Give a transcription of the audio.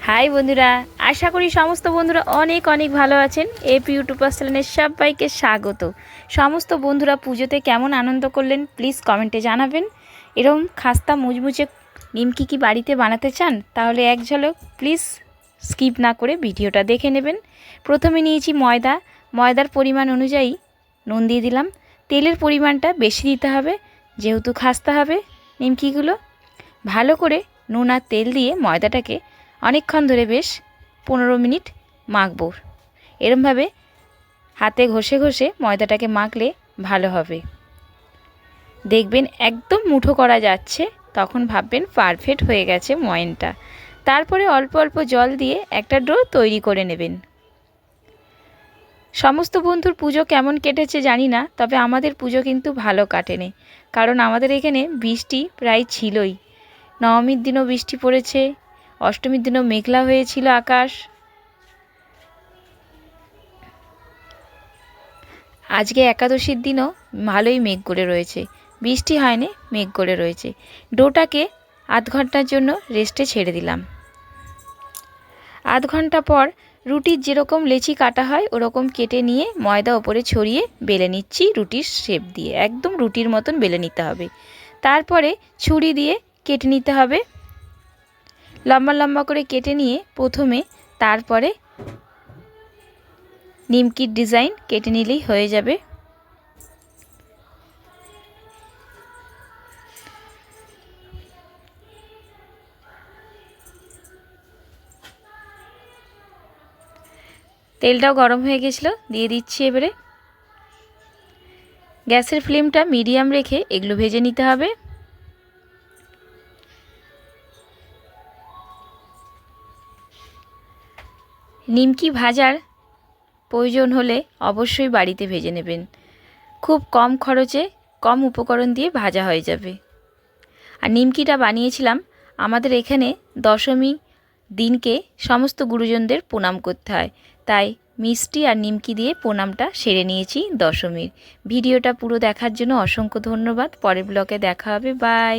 High বন্ধুরা, আশা করি সমস্ত বন্ধুরা অনেক অনেক ভালো আছেন। এপি ইউটিউব চ্যানেলের সবাইকে স্বাগত। সমস্ত বন্ধুরা পুজোতে কেমন আনন্দ করলেন প্লিজ কমেন্টে জানাবেন। এরকম খাস্তা মুচমুচে নিমকি কি বাড়িতে বানাতে চান? তাহলে এক ঝলক প্লিজ স্কিপ না করে ভিডিওটা দেখে নেবেন। প্রথমে নিয়েছি ময়দার পরিমাণ অনুযায়ী নুন দিয়ে দিলাম। তেলের পরিমাণটা বেশি দিতে হবে, যেহেতু খাস্তা হবে নিমকিগুলো। ভালো করে নুন আর তেল দিয়ে ময়দাটাকে অনেকক্ষণ ধরে বেশ 15 মিনিট মাখবো। এরমভাবে হাতে ঘষে ঘষে ময়দাটাকে মাখলে ভালো হবে। দেখবেন একদম মুঠো করা যাচ্ছে, তখন ভাববেন পারফেক্ট হয়ে গেছে ময়নটা। তারপরে অল্প অল্প জল দিয়ে একটা ডো তৈরি করে নেবেন। সমস্ত বন্ধুর পুজো কেমন কেটেছে জানি না, তবে আমাদের পুজো কিন্তু ভালো কাটেনি, কারণ আমাদের এখানে বৃষ্টি প্রায় ছিলই। নবমীর দিনও বৃষ্টি পড়েছে, অষ্টমীর দিনও মেঘলা হয়েছিল আকাশ। আজকে একাদশীর দিনও ভালোই মেঘ করে রয়েছে, বৃষ্টি হয়নি, মেঘ করে রয়েছে। ডোটাকে আধ ঘন্টার জন্য রেস্টে ছেড়ে দিলাম। আধ ঘন্টা পর রুটির যেরকম লেচি কাটা হয় ওরকম কেটে নিয়ে ময়দা ওপরে ছড়িয়ে বেলে নিচ্ছি রুটির শেপ দিয়ে। একদম রুটির মতন বেলে নিতে হবে। তারপরে ছুরি দিয়ে কেটে নিতে হবে, লম্বা লম্বা করে কেটে নিয়ে প্রথমে তারপরে নিমকির ডিজাইন কেটে নিলেই হয়ে যাবে। তেলটাও গরম হয়ে গেছিলো, দিয়ে দিচ্ছি এবারে। গ্যাসের ফ্লেমটা মিডিয়াম রেখে এগুলো ভেজে নিতে হবে। নিমকি ভাজার প্রয়োজন হলে অবশ্যই বাড়িতে ভেজে নেবেন। খুব কম খরচে কম উপকরণ দিয়ে ভাজা হয়ে যাবে। আর নিমকিটা বানিয়েছিলাম আমাদের এখানে দশমী দিনকে সমস্ত গুরুজনদের প্রণাম করতে হয়, তাই মিষ্টি আর নিমকি দিয়ে প্রণামটা সেরে নিয়েছি দশমীর। ভিডিওটা পুরো দেখার জন্য অসংখ্য ধন্যবাদ। পরের ব্লগে দেখা হবে, বাই।